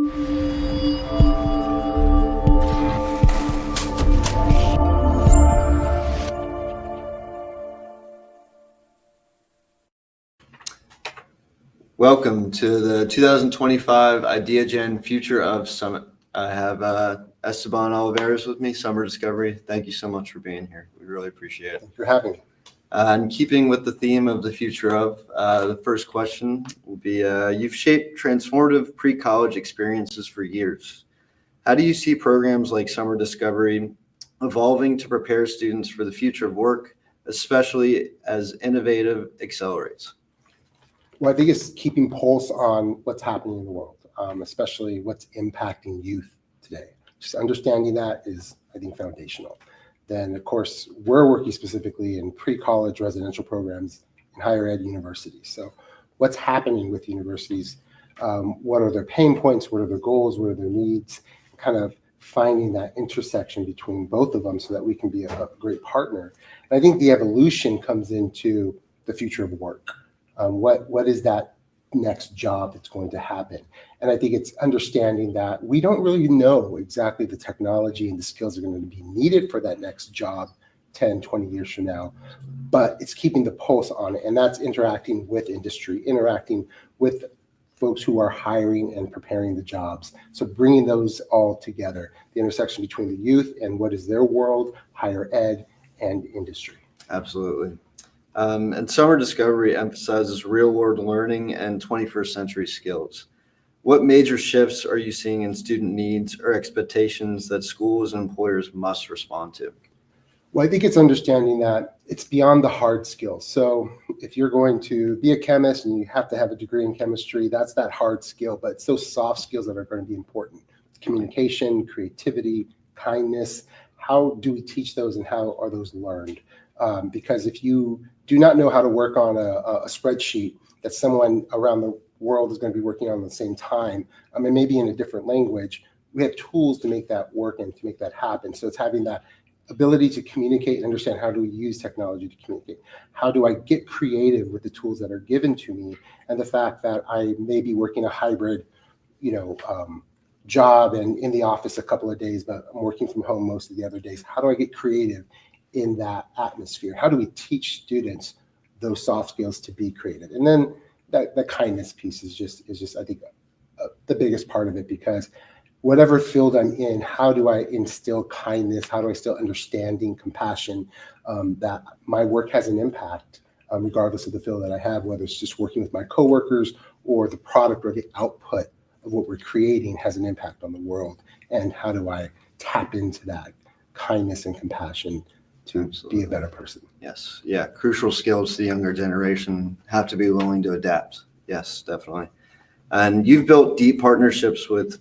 Welcome to the 2025 Ideagen Future of Summit. I have Esteban Olivares with me, Summer Discovery. Thank you so much for being here. We really appreciate it. Thanks for having me. And keeping with the theme of the future of, the first question will be, you've shaped transformative pre-college experiences for years. How do you see programs like Summer Discovery evolving to prepare students for the future of work, especially as innovative accelerates? Well, I think it's keeping pulse on what's happening in the world, especially what's impacting youth today. Just understanding that is, I think, foundational. Then, of course, we're working specifically in pre-college residential programs in higher ed universities. So what's happening with universities? What are their pain points? What are their goals? What are their needs? Kind of finding that intersection between both of them so that we can be a great partner. And I think the evolution comes into the future of work. What is that next job that's going to happen? And I think it's understanding that we don't really know exactly the technology and the skills that are going to be needed for that next job 10, 20 years from now, but it's keeping the pulse on it. And that's interacting with industry, interacting with folks who are hiring and preparing the jobs. So bringing those all together, the intersection between the youth and what is their world, higher ed, and industry. Absolutely. And Summer Discovery emphasizes real-world learning and 21st century skills. What major shifts are you seeing in student needs or expectations that schools and employers must respond to? Well, I think it's understanding that it's beyond the hard skills. So if you're going to be a chemist and you have to have a degree in chemistry, that's that hard skill, but it's those soft skills that are going to be important. Communication, creativity, kindness. How do we teach those and how are those learned? Because if you do not know how to work on a spreadsheet that someone around the world is going to be working on at the same time, maybe in a different language, we have tools to make that work and to make that happen. So it's having that ability to communicate and understand how do we use technology to communicate? How do I get creative with the tools that are given to me? And the fact that I may be working a hybrid, job and in the office a couple of days, but I'm working from home most of the other days. How do I get creative in that atmosphere? How do we teach students those soft skills to be creative? And then the kindness piece is just I think the biggest part of it, because whatever field I'm in, how do I instill kindness? How do I still understanding, compassion, that my work has an impact regardless of the field that I have, whether it's just working with my coworkers or the product or the output of what we're creating has an impact on the world. And how do I tap into that kindness and compassion to Absolutely. Be a better person? Yes. Yeah. Crucial skills to the younger generation have to be willing to adapt. Yes, definitely. And you've built deep partnerships with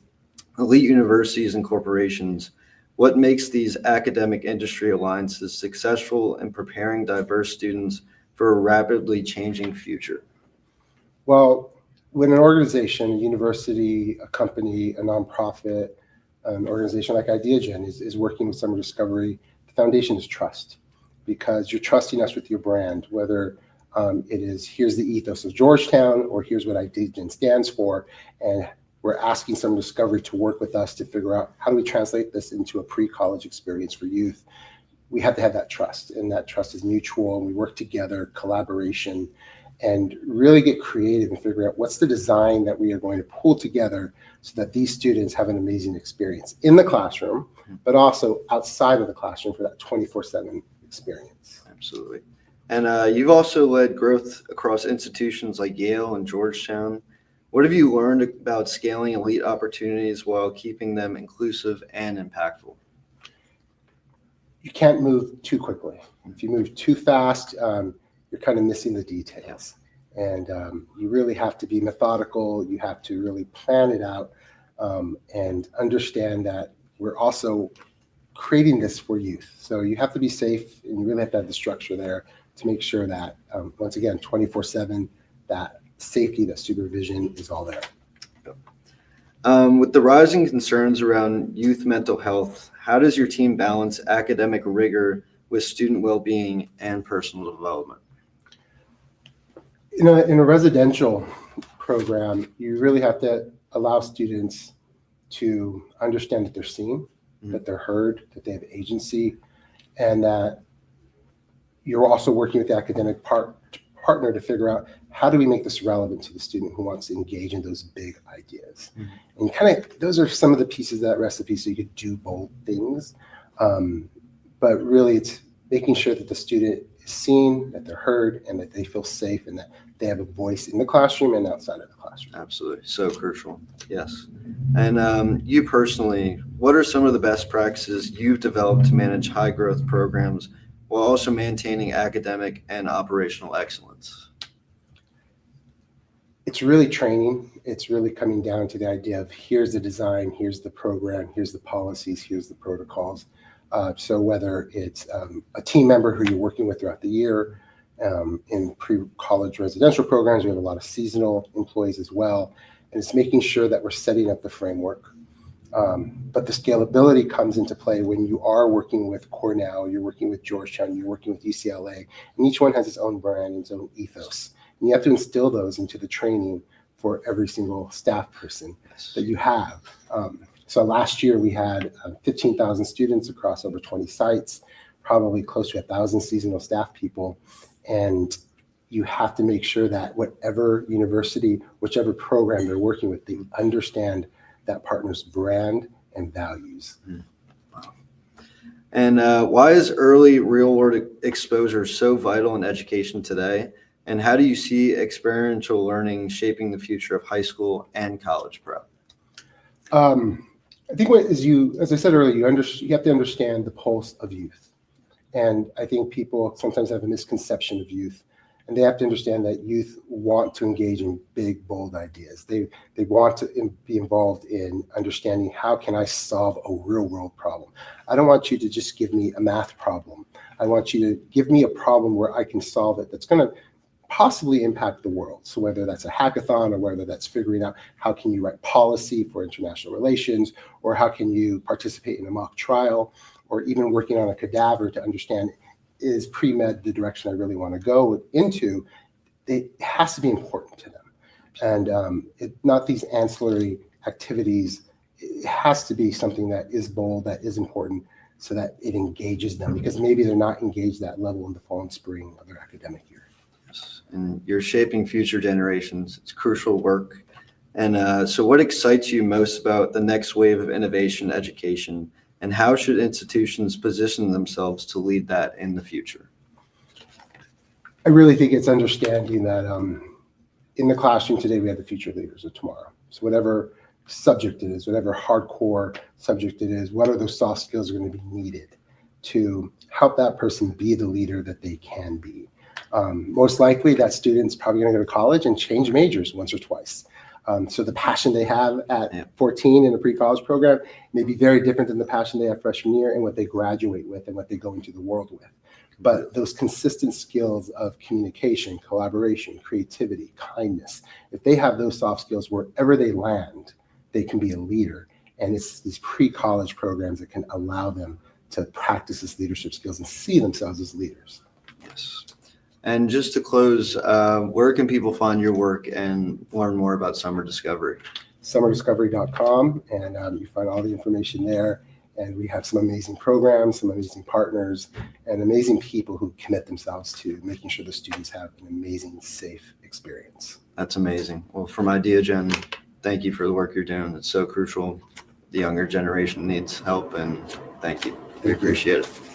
elite universities and corporations. What makes these academic industry alliances successful in preparing diverse students for a rapidly changing future? Well, when an organization, a university, a company, a nonprofit, an organization like Ideagen is working with Summer Discovery, the foundation is trust, because you're trusting us with your brand, whether it is here's the ethos of Georgetown or here's what Ideagen stands for, and we're asking Summer Discovery to work with us to figure out how do we translate this into a pre-college experience for youth. We have to have that trust, and that trust is mutual, and we work together, collaboration, and really get creative and figure out what's the design that we are going to pull together so that these students have an amazing experience in the classroom, but also outside of the classroom for that 24/7 experience. Absolutely. And you've also led growth across institutions like Yale and Georgetown. What have you learned about scaling elite opportunities while keeping them inclusive and impactful? You can't move too quickly. If you move too fast, you're kind of missing the details. And you really have to be methodical. You have to really plan it out and understand that we're also creating this for youth. So you have to be safe, and you really have to have the structure there to make sure that, once again, 24/7, that safety, that supervision is all there. With the rising concerns around youth mental health, how does your team balance academic rigor with student well-being and personal development? In a residential program, you really have to allow students to understand that they're seen, that they're heard, that they have agency, and that you're also working with the academic partner to figure out how do we make this relevant to the student who wants to engage in those big ideas. And kind of those are some of the pieces of that recipe, so you could do bold things. But really it's making sure that the student is seen, that they're heard, and that they feel safe, and that they have a voice in the classroom and outside of the classroom. Absolutely. So crucial. Yes. And you personally, what are some of the best practices you've developed to manage high growth programs while also maintaining academic and operational excellence? It's really training. It's really coming down to the idea of here's the design, here's the program, here's the policies, here's the protocols. So whether it's a team member who you're working with throughout the year, in pre-college residential programs, we have a lot of seasonal employees as well. And it's making sure that we're setting up the framework. But the scalability comes into play when you are working with Cornell, you're working with Georgetown, you're working with UCLA, and each one has its own brand and its own ethos. And you have to instill those into the training for every single staff person that you have. So last year we had 15,000 students across over 20 sites, probably close to 1,000 seasonal staff people. And you have to make sure that whatever university, whichever program they're working with, they understand that partner's brand and values. Wow. And why is early real-world exposure so vital in education today? And how do you see experiential learning shaping the future of high school and college prep? I think as I said earlier, you have to understand the pulse of youth. And I think people sometimes have a misconception of youth. And they have to understand that youth want to engage in big, bold ideas. They want to be involved in understanding how can I solve a real world problem. I don't want you to just give me a math problem. I want you to give me a problem where I can solve it that's going to possibly impact the world. So whether that's a hackathon or whether that's figuring out how can you write policy for international relations, or how can you participate in a mock trial, or even working on a cadaver to understand, is pre-med the direction I really want to go into, it has to be important to them. And not these ancillary activities. It has to be something that is bold, that is important, so that it engages them, because maybe they're not engaged that level in the fall and spring of their academic year. Yes. And you're shaping future generations. It's crucial work. And so what excites you most about the next wave of innovation education? And how should institutions position themselves to lead that in the future? I really think it's understanding that in the classroom today, we have the future leaders of tomorrow. So whatever subject it is, whatever hardcore subject it is, what are those soft skills are going to be needed to help that person be the leader that they can be? Most likely that student's probably going to go to college and change majors once or twice. So the passion they have at 14 in a pre-college program may be very different than the passion they have freshman year and what they graduate with and what they go into the world with. But those consistent skills of communication, collaboration, creativity, kindness, if they have those soft skills wherever they land, they can be a leader. And it's these pre-college programs that can allow them to practice these leadership skills and see themselves as leaders. Yes. And just to close, where can people find your work and learn more about Summer Discovery? Summerdiscovery.com, and you find all the information there. And we have some amazing programs, some amazing partners, and amazing people who commit themselves to making sure the students have an amazing, safe experience. That's amazing. Well, from Ideagen, thank you for the work you're doing. It's so crucial. The younger generation needs help, and thank you. We appreciate it.